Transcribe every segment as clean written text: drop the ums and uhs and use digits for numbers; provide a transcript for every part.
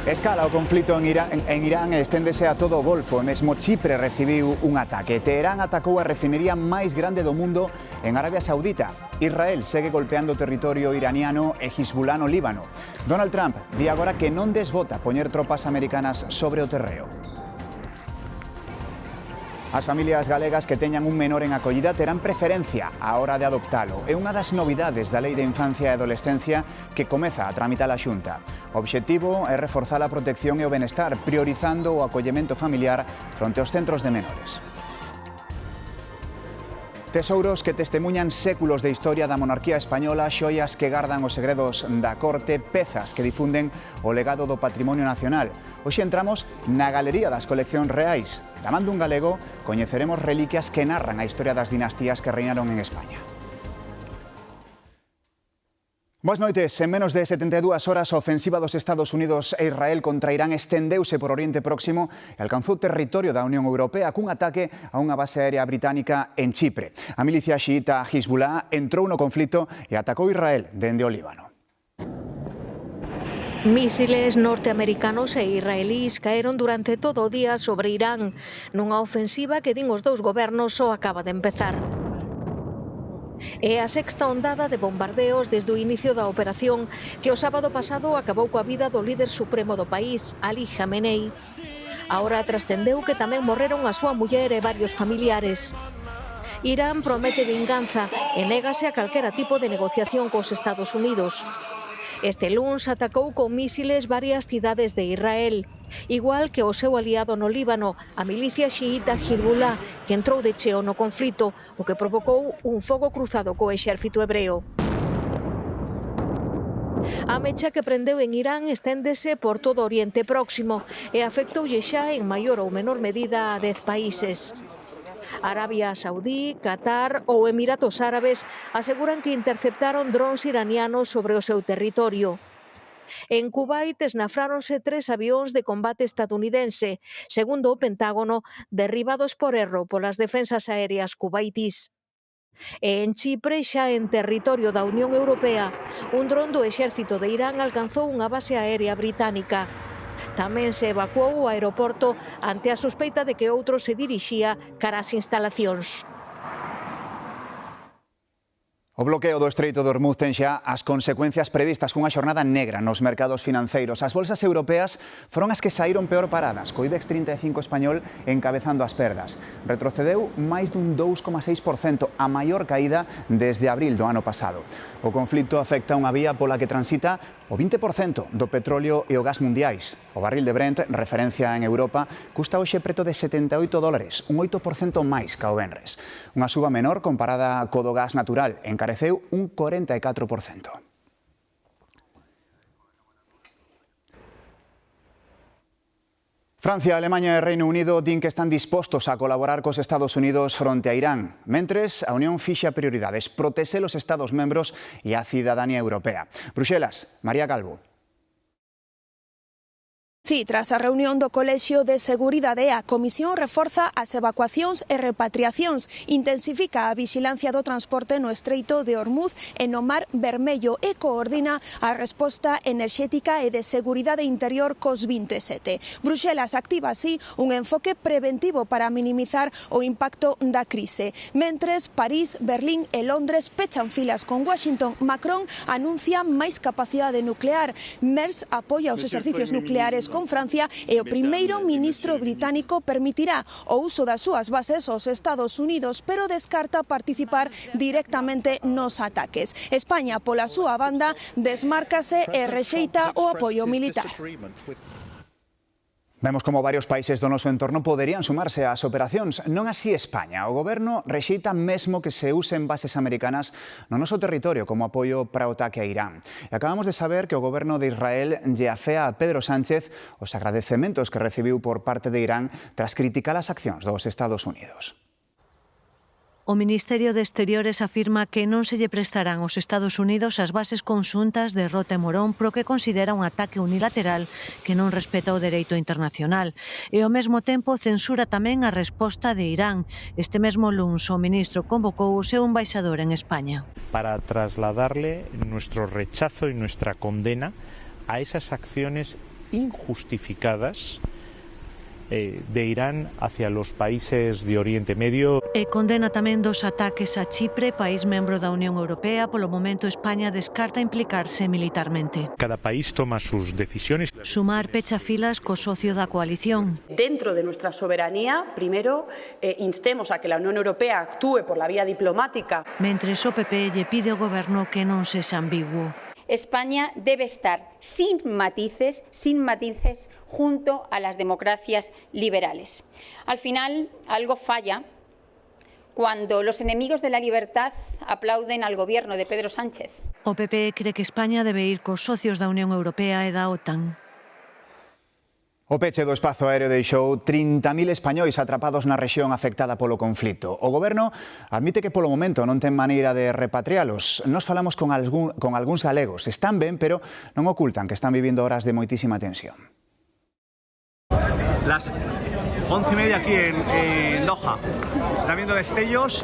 Escala o conflito en Irán e esténdese a todo o Golfo. Mesmo Chipre recibiu un ataque. Teherán atacou a refinería máis grande do mundo en Arabia Saudita. Israel segue golpeando o territorio iraniano e Hezbollah no Líbano. Donald Trump di agora que non desbota poñer tropas americanas sobre o terreo. As familias galegas que teñan un menor en acollida terán preferencia á hora de adoptalo. É unha das novidades da Lei de Infancia e Adolescencia que comeza a tramitar a Xunta. O obxectivo é reforzar a protección e o benestar, priorizando o acollemento familiar fronte aos centros de menores. Tesouros que testemuñan séculos de historia da monarquía española, xoias que gardan os segredos da corte, pezas que difunden o legado do patrimonio nacional. Hoxe entramos na Galería das Coleccións Reais. Da man dun galego, coñeceremos reliquias que narran a historia das dinastías que reinaron en España. Boas noites. En menos de 72 horas a ofensiva dos Estados Unidos e Israel contra Irán estendeuse por Oriente Próximo e alcanzou territorio da Unión Europea cun ataque a unha base aérea británica en Chipre. A milicia xiita Hezbollah entrou no conflito e atacou Israel dende o Líbano. Mísiles norteamericanos e israelís caeron durante todo o día sobre Irán nunha ofensiva que din os dous gobernos só acaba de empezar. É a sexta ondada de bombardeos desde o inicio da operación que o sábado pasado acabou coa vida do líder supremo do país, Ali Khamenei. Agora trascendeu que tamén morreron a súa muller e varios familiares. Irán promete vinganza e négase a calquera tipo de negociación cos Estados Unidos. Este luns atacou con mísiles varias cidades de Israel, igual que o seu aliado no Líbano, a milicia xiita Hezbollah, que entrou de cheo no conflito, o que provocou un fogo cruzado co exército hebreo. A mecha que prendeu en Irán esténdese por todo o Oriente Próximo e afectoulle xa en maior ou menor medida a 10 países. Arabia Saudí, Qatar ou Emiratos Árabes aseguran que interceptaron drons iranianos sobre o seu territorio. En Kuwait esnafráronse 3 avións de combate estadounidense, segundo o Pentágono, derribados por erro polas defensas aéreas kuwaitís. E en Chipre, xa en territorio da Unión Europea, un dron do exército de Irán alcanzou unha base aérea británica. Tamén se evacuou o aeroporto ante a sospeita de que outro se dirixía cara ás instalacións. O bloqueo do Estreito de Hormuz ten xa as consecuencias previstas cunha xornada negra nos mercados financeiros. As bolsas europeas foron as que saíron peor paradas, co IBEX 35 español encabezando as perdas. Retrocedeu máis dun 2,6%, a maior caída desde abril do ano pasado. O conflito afecta unha vía pola que transita o 20% do petróleo e o gas mundiais. O barril de Brent, referencia en Europa, custa hoxe preto de $78, un 8% máis ca o venres. Unha suba menor comparada co do gas natural, encareceu un 44%. Francia, Alemaña e Reino Unido din que están dispostos a colaborar cos Estados Unidos fronte a Irán. Mentres, a Unión fixa prioridades, protese os Estados membros e a cidadanía europea. Bruxelas, María Calvo. Sí, tras a reunión do Colexio de Seguridade, a Comisión reforza as evacuacións e repatriacións, intensifica a vixilancia do transporte no Estreito de Hormuz e no Mar Vermello e coordina a resposta enerxética e de seguridade interior cos 27. Bruxelas activa así un enfoque preventivo para minimizar o impacto da crise. Mentres, París, Berlín e Londres pechan filas con Washington. Macron anuncia máis capacidade nuclear. Merz apoia os exercicios nucleares con Francia e o primeiro ministro británico permitirá o uso das súas bases aos Estados Unidos, pero descarta participar directamente nos ataques. España, pola súa banda, desmárcase e rexeita o apoio militar. Vemos como varios países do noso entorno poderían sumarse ás operacións, non así España. O goberno rexeita mesmo que se usen bases americanas no noso territorio como apoio para o ataque a Irán. E acabamos de saber que o goberno de Israel lle afea a Pedro Sánchez os agradecementos que recibiu por parte de Irán tras criticar as accións dos Estados Unidos. O Ministerio de Exteriores afirma que non se lle prestarán aos Estados Unidos as bases conxuntas de Rota e Morón pro que considera un ataque unilateral que non respeta o dereito internacional. E ao mesmo tempo censura tamén a resposta de Irán. Este mesmo luns o ministro convocou o seu embaixador en España. Para trasladarle nuestro rechazo y nuestra condena a esas acciones injustificadas de Irán hacia los países de Oriente Medio. E condena tamén dos ataques a Chipre, país membro da Unión Europea. Polo momento, España descarta implicarse militarmente. Cada país toma sus decisiones. Sumar pecha filas co socio da coalición. Dentro de nuestra soberanía, primero, instemos a que la Unión Europea actúe por la vía diplomática. Mentres o PP lle pide ao goberno que non sexa ambiguo. España debe estar sin matices, junto a las democracias liberales. Al final, algo falla cuando los enemigos de la libertad aplauden al gobierno de Pedro Sánchez. O PP cree que España debe ir cos socios da Unión Europea e da OTAN. O peche do espazo aéreo deixou 30.000 españois atrapados na rexión afectada polo conflito. O goberno admite que polo momento non ten maneira de repatrialos. Nos falamos con algúns galegos. Están ben, pero non ocultan que están vivindo horas de moitísima tensión. Las 11:30 aquí en Doha. Está viendo destellos.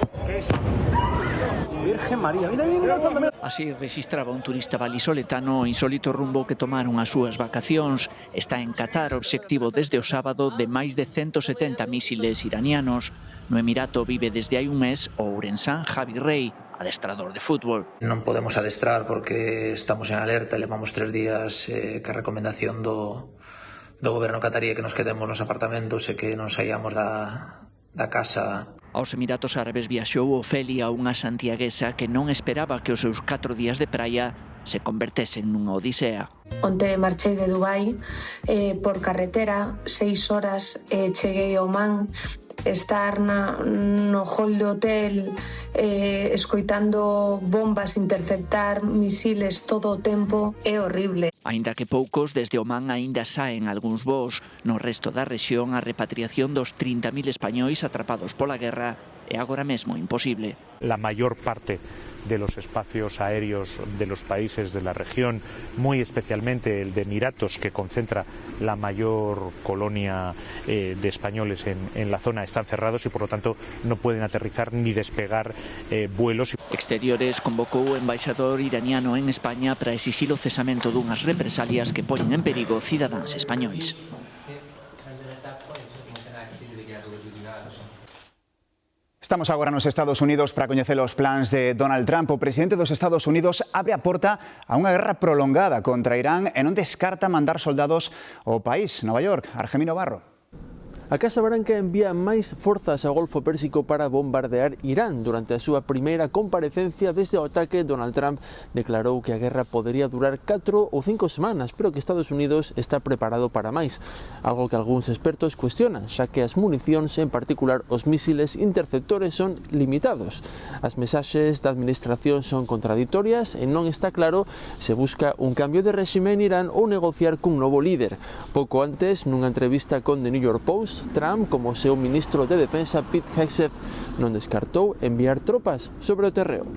Virgen María, mira. Así registraba un turista valisoletano o insólito rumbo que tomaron as súas vacacións. Está en Qatar, obxectivo desde o sábado de máis de 170 mísiles iranianos. No Emirato vive desde hai un mes o ourensán Javi Rey, adestrador de fútbol. Non podemos adestrar porque estamos en alerta, levamos 3 días que a recomendación do goberno catarí é que nos quedemos nos apartamentos e que non saíamos da casa. Aos Emiratos Árabes viaxou Ofelia, unha santiaguesa que non esperaba que os seus 4 días de praia se convertesen nunha odisea. Onte marchei de Dubai por carretera, 6 horas, cheguei ao Man. Estar no hall de hotel escoitando bombas interceptar misiles todo o tempo é horrible. Aínda que poucos, desde Oman aínda saen algúns voos. No resto da rexión, a repatriación dos 30.000 españois atrapados pola guerra é agora mesmo imposible. La mayor parte de los espacios aéreos de los países de la región, muy especialmente el de Emiratos, que concentra la mayor colonia de españoles en la zona, están cerrados y por lo tanto no pueden aterrizar ni despegar vuelos. Exteriores convocou o embaixador iraniano en España para exixir o cesamento dunhas represalias que poñen en perigo cidadáns españois. Estamos agora nos Estados Unidos para coñecer os plans de Donald Trump. O presidente dos Estados Unidos abre a porta a unha guerra prolongada contra Irán e non descarta mandar soldados ao país. Nova York, Argemino Barro. A Casa Branca envía máis forzas ao Golfo Pérsico para bombardear Irán. Durante a súa primeira comparecencia desde o ataque, Donald Trump declarou que a guerra podería durar 4 ou 5 semanas, pero que Estados Unidos está preparado para máis. Algo que algúns expertos cuestionan, xa que as municións, en particular os mísiles interceptores, son limitados. As mensaxes da administración son contraditorias e non está claro se busca un cambio de réxime en Irán ou negociar cun novo líder. Pouco antes, nunha entrevista con The New York Post, Trump, como seu ministro de Defensa Pete Hegseth, non descartou enviar tropas sobre o terreo.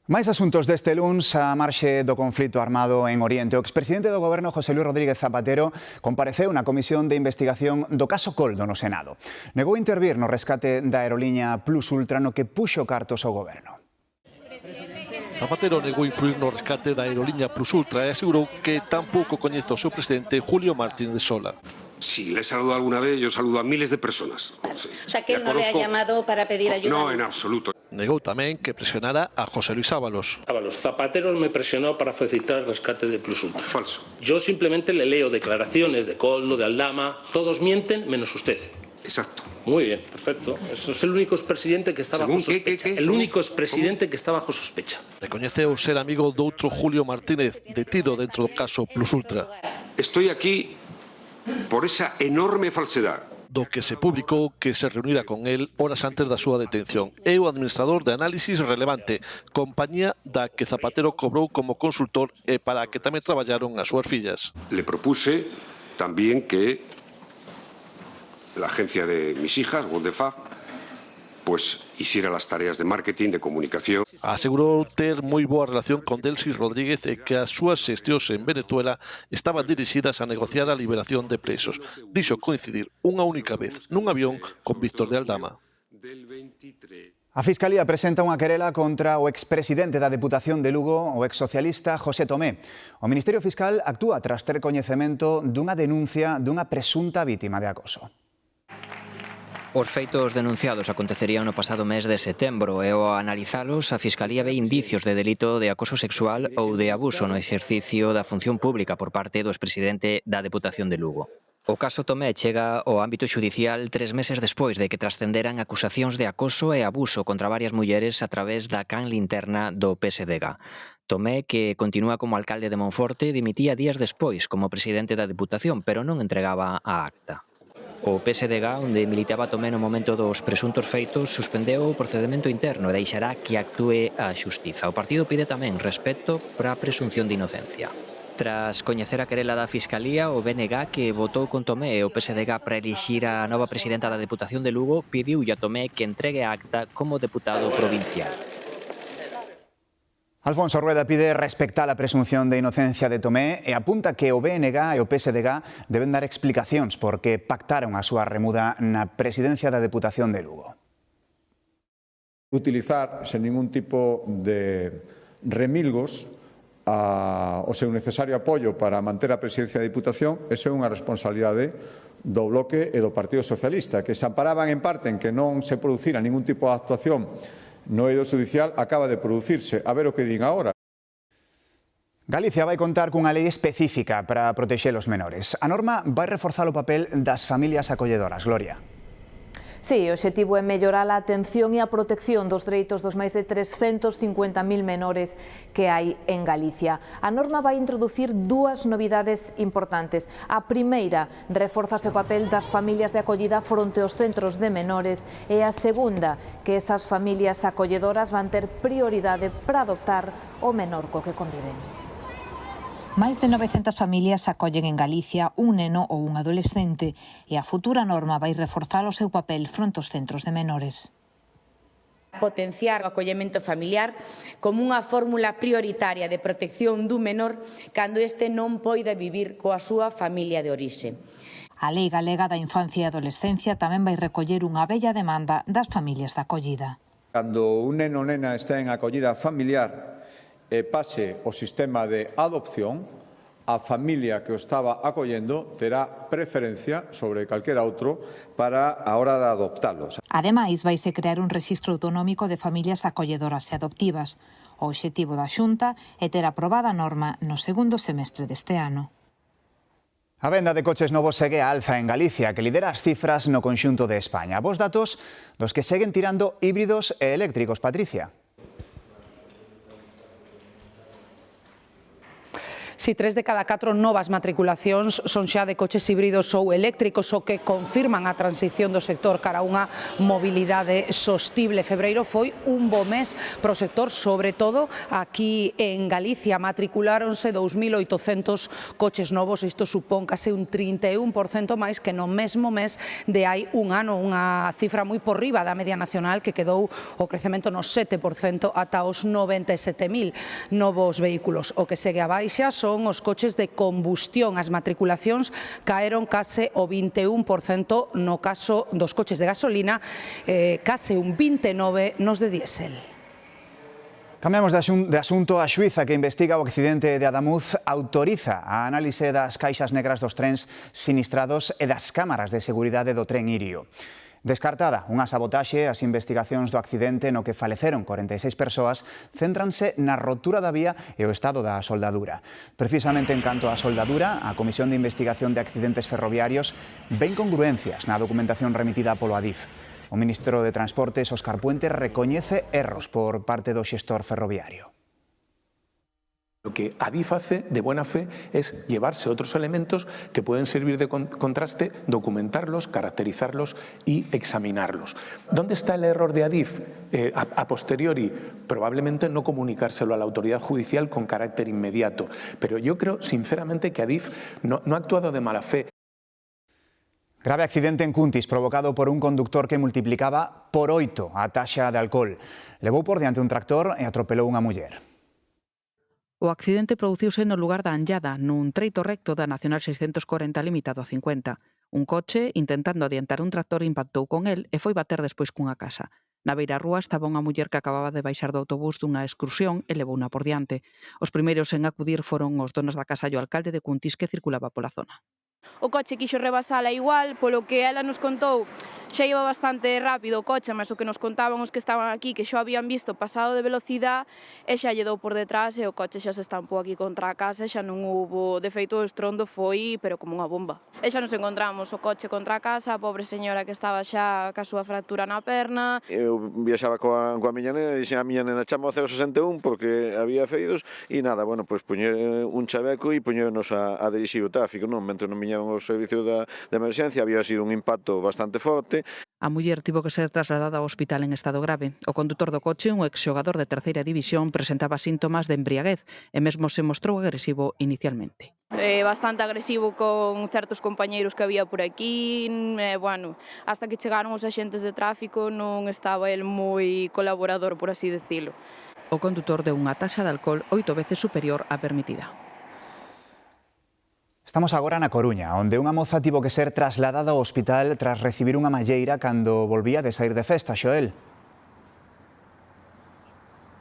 Máis asuntos deste luns a marxe do conflito armado en Oriente. O expresidente do goberno José Luis Rodríguez Zapatero compareceu na comisión de investigación do caso Coldo no Senado. Negou intervir no rescate da aeroliña Plus Ultra no que puxo cartos ao goberno. Zapatero negou influir no rescate da aeroliña Plus Ultra e asegurou que tampouco coñece o seu presidente Julio Martínez de Sola. Si le he saludado alguna vez, yo saludo a miles de personas. O sea, que él no le ha llamado para pedir ayuda. No, en absoluto. Negou tamén que presionara a José Luis Ábalos. Zapatero me presionó para facilitar el rescate de Plus Ultra. Falso. Yo simplemente le leo declaraciones de Coldo, de Aldama, todos mienten menos usted. Exacto. Muy bien, perfecto. Eso es el único expresidente que está bajo sospecha. El único expresidente que está bajo sospecha. Recoñeceu ser amigo do outro Julio Martínez, detido dentro do caso Plus Ultra. Estoy aquí por esa enorme falsedad. Do que se publicou que se reunira con él horas antes da súa detención. É o administrador de Análisis Relevante, compañía da que Zapatero cobrou como consultor e para a que tamén traballaron as súas fillas. Le propuse también que la agencia de mis hijas, Wondefab, pues hiciera las tareas de marketing, de comunicación. Asegurou ter moi boa relación con Delcy Rodríguez e que as súas xestións en Venezuela estaban dirixidas a negociar a liberación de presos. Dixo coincidir unha única vez nun avión con Víctor de Aldama. Del 23. A Fiscalía presenta unha querela contra o expresidente da Deputación de Lugo, o exsocialista José Tomé. O Ministerio Fiscal actúa tras ter coñecemento dunha denuncia dunha presunta vítima de acoso. Os feitos denunciados acontecerían no pasado mes de setembro e ao analizalos a Fiscalía ve indicios de delito de acoso sexual ou de abuso no exercicio da función pública por parte do expresidente da Deputación de Lugo. O caso Tomé chega ao ámbito xudicial 3 meses despois de que trascenderan acusacións de acoso e abuso contra varias mulleres a través da canle interna do PSDG. Tomé, que continúa como alcalde de Monforte, dimitía días despois como presidente da Deputación, pero non entregaba a acta. O PSDG, onde militaba Tomé no momento dos presuntos feitos, suspendeu o procedemento interno e deixará que actúe a xustiza. O partido pide tamén respeto para a presunción de inocencia. Tras coñecer a querela da Fiscalía, o BNG, que votou con Tomé e o PSDG para elixir a nova presidenta da Deputación de Lugo, pediulle a Tomé que entregue a acta como deputado provincial. Alfonso Rueda pide respectar a presunción de inocencia de Tomé e apunta que o BNG e o PSDG deben dar explicacións porque pactaron a súa remuda na presidencia da Deputación de Lugo. Utilizar sen ningún tipo de remilgos o seu necesario apoio para manter a presidencia da Diputación, esa é unha responsabilidade do Bloque e do Partido Socialista, que se amparaban en parte en que non se producira ningún tipo de actuación no eido judicial, acaba de producirse. A ver o que din agora. Galicia vai contar cunha lei específica para protexer os menores. A norma vai reforzar o papel das familias acolledoras. Gloria. Sí, o obxectivo é mellorar a atención e a protección dos dereitos dos máis de 350.000 menores que hai en Galicia. A norma vai introducir dúas novidades importantes. A primeira, reforzase o papel das familias de acollida fronte aos centros de menores, e a segunda, que esas familias acolledoras van ter prioridade para adoptar o menor co que conviven. Máis de 900 familias acollen en Galicia un neno ou un adolescente e a futura norma vai reforzar o seu papel fronte aos centros de menores. Potenciar o acollemento familiar como unha fórmula prioritaria de protección dun menor cando este non poida vivir coa súa familia de orixe. A Lei Galega da Infancia e Adolescencia tamén vai recoller unha bella demanda das familias de acollida. Cando un neno ou nena está en acollida familiar e pase o sistema de adopción, a familia que o estaba acollendo terá preferencia sobre calquera outro para a hora de adoptalos. Ademais, vaise crear un rexistro autonómico de familias acolledoras e adoptivas. O obxectivo da Xunta é ter aprobada a norma no segundo semestre deste ano. A venda de coches novos segue a alza en Galicia, que lidera as cifras no conxunto de España. Vos datos dos que seguen tirando híbridos e eléctricos, Patricia. Si 3 de cada 4 novas matriculacións son xa de coches híbridos ou eléctricos, o que confirman a transición do sector cara a unha mobilidade sostible. Febreiro foi un bo mes para o sector, sobre todo aquí en Galicia. Matriculáronse 2.800 coches novos, isto supón case un 31% máis que no mesmo mes de hai un ano, unha cifra moi por riba da media nacional que quedou o crecemento no 7% ata os 97.000 novos vehículos. O que segue a baixa son os coches de combustión. As matriculacións caeron case o 21% no caso dos coches de gasolina, case un 29% nos de diésel. Cambiamos de asunto. A xuíza que investiga o accidente de Adamuz autoriza a análise das caixas negras dos trens sinistrados e das cámaras de seguridade do tren Irio. Descartada unha sabotaxe, as investigacións do accidente no que faleceron 46 persoas céntranse na rotura da vía e o estado da soldadura. Precisamente en canto á soldadura, a Comisión de Investigación de Accidentes Ferroviarios ven congruencias na documentación remitida polo Adif. O ministro de Transportes, Óscar Puente, recoñece erros por parte do xestor ferroviario. Lo que Adif hace de buena fe es llevarse otros elementos que pueden servir de contraste, documentarlos, caracterizarlos y examinarlos. ¿Dónde está el error de Adif? A posteriori, probablemente no comunicárselo a la autoridad judicial con carácter inmediato. Pero yo creo, sinceramente, que Adif no ha actuado de mala fe. Grave accidente en Cuntis provocado por un conductor que multiplicaba por 8 a taxa de alcohol. Levou por diante un tractor e atropelou unha muller. O accidente produciuse no lugar da Anllada, nun treito recto da Nacional 640 limitado a 50. Un coche, intentando adiantar un tractor, impactou con el e foi bater despois cunha casa. Na beira rúa estaba unha muller que acababa de baixar do autobús dunha excursión e levouna por diante. Os primeiros en acudir foron os donos da casa e o alcalde de Cuntis que circulaba pola zona. O coche quixo rebasala igual, polo que ela nos contou, xa iba bastante rápido o coche, mas o que nos contaban os que estaban aquí, que xa habían visto pasado de velocidade, e xa lle dou por detrás e o coche xa se estampou aquí contra a casa e xa non hubo, de feito o estrondo foi, pero como unha bomba. E xa nos encontramos o coche contra a casa, a pobre señora que estaba xa ca súa fractura na perna. Eu viaxaba coa miña nena e dixen a miña nena chama o 061 porque había feridos e nada, bueno, pois puñe un chaveco e puñenos a dirixir o tráfico, non? Mentre non viñeron os servicios de emerxencia, había sido un impacto bastante forte. A muller tivo que ser trasladada ao hospital en estado grave. O condutor do coche, un exxogador de terceira división, presentaba síntomas de embriaguez e mesmo se mostrou agresivo inicialmente. Bastante agresivo con certos compañeiros que había por aquí, bueno, hasta que chegaron os axentes de tráfico non estaba el moi colaborador, por así decirlo. O condutor deu unha taxa de alcohol 8 veces superior á permitida. Estamos agora na Coruña, onde unha moza tivo que ser trasladada ao hospital tras recibir unha malleira cando volvía de saír de festa, Xoel.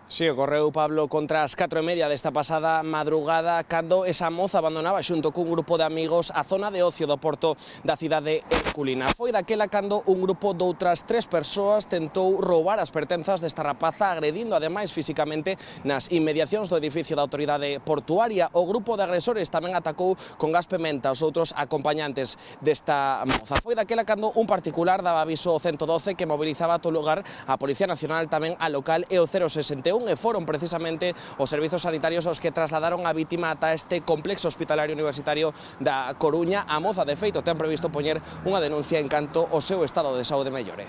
Sí, ocorreu, Pablo, contra as 4:30 desta pasada madrugada, cando esa moza abandonaba xunto cun grupo de amigos a zona de ocio do porto da cidade herculina. Foi daquela cando un grupo de outras 3 persoas tentou roubar as pertenzas desta rapaza, agredindo ademais fisicamente nas inmediacións do edificio da autoridade portuaria. O grupo de agresores tamén atacou con gas pementa os outros acompañantes desta moza. Foi daquela cando un particular daba aviso ao 112 que mobilizaba a lugar a Policía Nacional, tamén a local e o 061, e foron precisamente os servizos sanitarios os que trasladaron a vítima ata este complexo hospitalario universitario da Coruña. A moza, de feito, ten previsto poñer unha denuncia en canto ao seu estado de saúde mellore.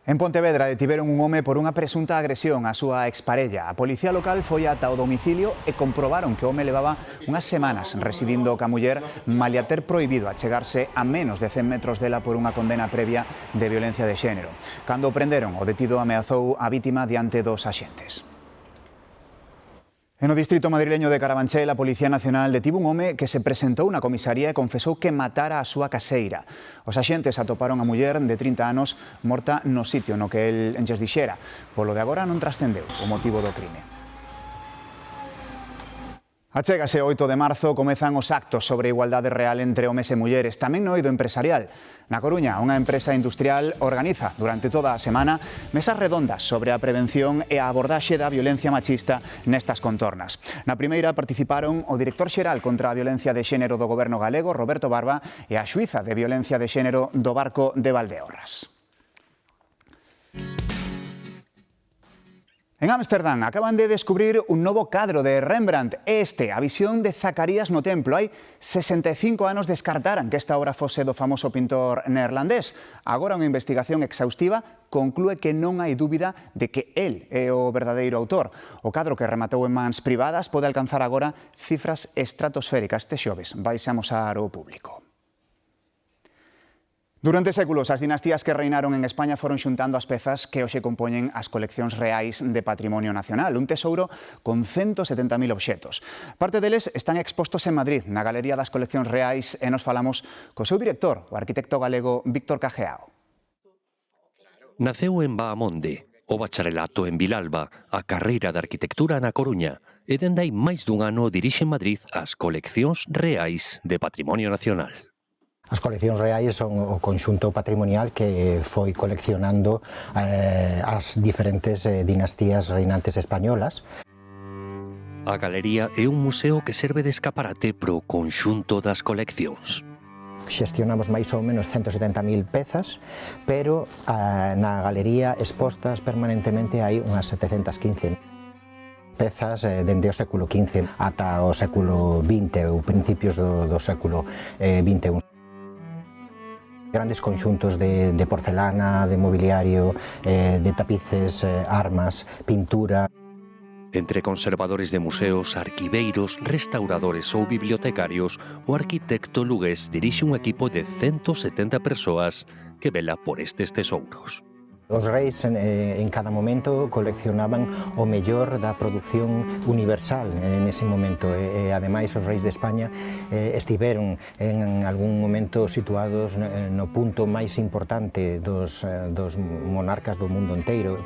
En Pontevedra detiveron un home por unha presunta agresión á súa exparella. A policía local foi ata o domicilio e comprobaron que o home levaba unhas semanas residindo ca muller, malia ter prohibido achegarse a menos de 100 metros dela por unha condena previa de violencia de xénero. Cando o prenderon, o detido ameazou a vítima diante dos axentes. En o distrito madrileño de Carabanchel, a Policía Nacional detivo un home que se presentou na comisaría e confesou que matara a súa caseira. Os axentes atoparon a muller de 30 anos morta no sitio no que el lles dixera. Polo de agora non trascendeu o motivo do crime. Achégase o 8 de marzo, comezan os actos sobre igualdade real entre homes e mulleres, tamén no eido empresarial. Na Coruña, unha empresa industrial organiza durante toda a semana mesas redondas sobre a prevención e a abordaxe da violencia machista nestas contornas. Na primeira participaron o director xeral contra a violencia de xénero do Goberno galego, Roberto Barba, e a xuíza de violencia de xénero do Barco de Valdeorras. En Ámsterdam acaban de descubrir un novo cadro de Rembrandt. A visión de Zacarías no templo. Hai 65 anos descartaran que esta obra fose do famoso pintor neerlandés. Agora unha investigación exhaustiva conclúe que non hai dúbida de que el é o verdadeiro autor. O cadro que rematou en mans privadas pode alcanzar agora cifras estratosféricas. Este xoves vaise amosar ao público. Durante séculos, as dinastías que reinaron en España foron xuntando as pezas que hoxe compoñen as coleccións reais de Patrimonio Nacional, un tesouro con 170.000 obxetos. Parte deles están expostos en Madrid, na Galería das Coleccións Reais, e nos falamos co seu director, o arquitecto galego Víctor Cajeao. Naceu en Baamonde, o bacharelato en Vilalba, a carreira de arquitectura na Coruña, e dende hai máis dun ano dirixe en Madrid as coleccións reais de Patrimonio Nacional. As coleccións reais son o conxunto patrimonial que foi coleccionando as diferentes dinastías reinantes españolas. A galería é un museo que serve de escaparate pro conxunto das coleccións. Xestionamos máis ou menos 170.000 pezas, pero na galería expostas permanentemente hai unhas 715 pezas dende o século XV ata o século XX ou principios do século XXI. Grandes conxuntos de porcelana, de mobiliario, de tapices, armas, pintura. Entre conservadores de museos, arquiveiros, restauradores ou bibliotecarios, o arquitecto lugués dirixe un equipo de 170 persoas que vela por estes tesouros. Os reis en cada momento coleccionaban o mellor da produción universal nese momento e ademais os reis de España estiveron en algún momento situados no punto máis importante dos monarcas do mundo inteiro.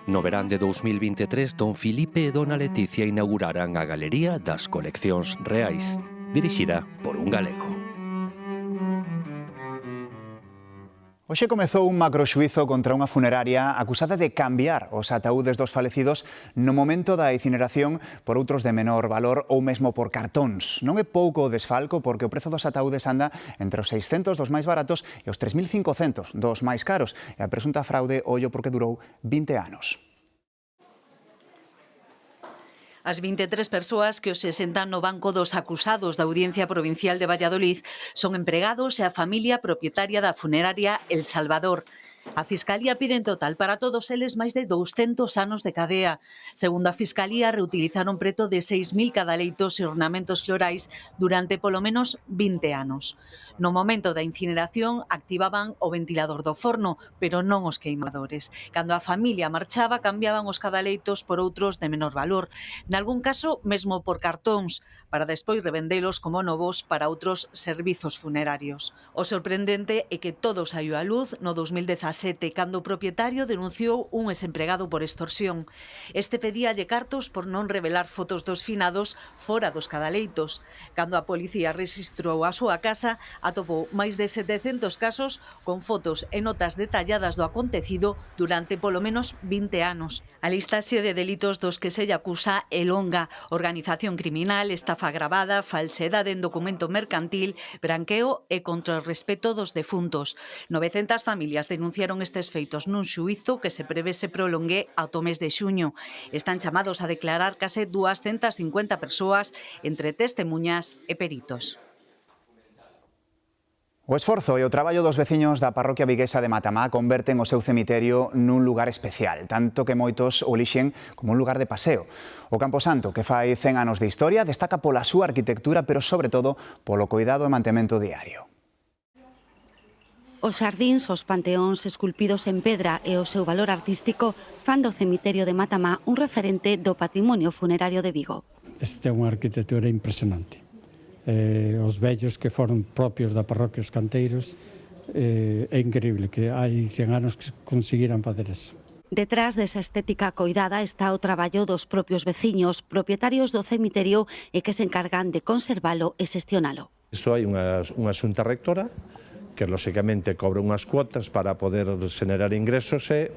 No verán de 2023, don Filipe e dona Leticia inauguraran a Galería das Coleccións Reais, dirixida por un galego. Hoxe comezou un macroxuízo contra unha funeraria acusada de cambiar os ataúdes dos falecidos no momento da incineración por outros de menor valor ou mesmo por cartóns. Non é pouco o desfalco porque o prezo dos ataúdes anda entre os 600 dos máis baratos e os 3.500 dos máis caros. E a presunta fraude, ollo porque durou 20 anos. As 23 persoas que hoxe sentan no banco dos acusados da Audiencia Provincial de Valladolid son empregados e a familia propietaria da funeraria El Salvador. A Fiscalía pide en total para todos eles máis de 200 anos de cadea. Segundo a Fiscalía, reutilizaron preto de 6.000 cadaleitos e ornamentos florais durante polo menos 20 anos. No momento da incineración activaban o ventilador do forno, pero non os queimadores. Cando a familia marchaba, cambiaban os cadaleitos por outros de menor valor. Nalgún caso, mesmo por cartóns, para despois revendelos como novos para outros servizos funerarios. O sorprendente é que todo saiu á luz no 2017, cando o propietario denunciou un exempregado por extorsión. Este pedíalle cartos por non revelar fotos dos finados fora dos cadaleitos. Cando a policía rexistrou a súa casa, atopou máis de 700 casos con fotos e notas detalladas do acontecido durante polo menos 20 anos. A listaxe de delitos dos que se lle acusa é longa: organización criminal, estafa agravada, falsedade en documento mercantil, branqueo e contra o respeto dos defuntos. 900 familias denunciaron estes feitos nun xuízo que se prevé se prolongue ata o mes de xuño. Están chamados a declarar case 250 persoas entre testemuñas e peritos. O esforzo e o traballo dos veciños da parroquia viguesa de Matamá converten o seu cemiterio nun lugar especial, tanto que moitos o lixen como un lugar de paseo. O Camposanto, que fai 100 anos de historia, destaca pola súa arquitectura, pero sobre todo polo coidado e mantemento diario. Os xardíns, os panteóns esculpidos en pedra e o seu valor artístico fan do cemiterio de Matamá un referente do patrimonio funerario de Vigo. Esta é unha arquitectura impresionante. Os vellos que foron propios da parroquia Os Canteiros, é increíble que hai 100 anos que conseguiran fazer eso. Detrás desa estética coidada está o traballo dos propios veciños, propietarios do cemiterio e que se encargan de conservalo e xestionalo. Isto hai unha xunta rectora que lóxicamente cobra unhas cuotas para poder xenerar ingresos e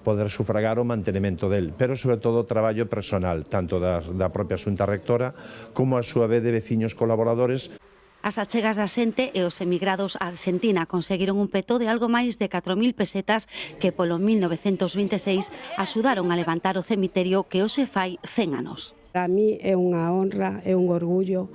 poder sufragar o mantenimento del, pero sobre todo o traballo personal, tanto da propia xunta rectora como a súa vez de veciños colaboradores. As achegas da xente e os emigrados a Argentina conseguiron un peto de algo máis de 4.000 pesetas que polo 1926 axudaron a levantar o cemiterio que hoxe fai 100 anos. Para mí é unha honra, é un orgullo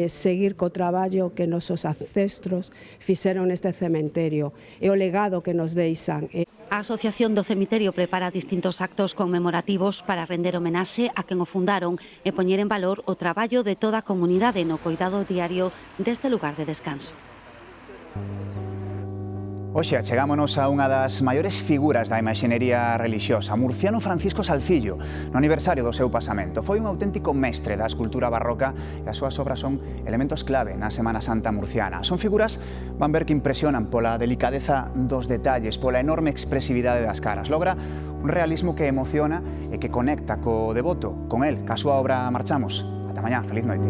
seguir co traballo que nosos ancestros fixeron neste cementerio e o legado que nos deixan. A Asociación do Cemiterio prepara distintos actos conmemorativos para render homenaxe a quen o fundaron e poñer en valor o traballo de toda a comunidade no coidado diario deste lugar de descanso. Hoxe achegámonos a unha das maiores figuras da imaxinería relixiosa, murciano Francisco Salcillo, no aniversario do seu pasamento. Foi un auténtico mestre da escultura barroca e as súas obras son elementos clave na Semana Santa murciana. Son figuras, van ver, que impresionan pola delicadeza dos detalles, pola enorme expresividade das caras. Logra un realismo que emociona e que conecta co devoto. Con el, ca súa obra marchamos. Ata mañá, feliz noite.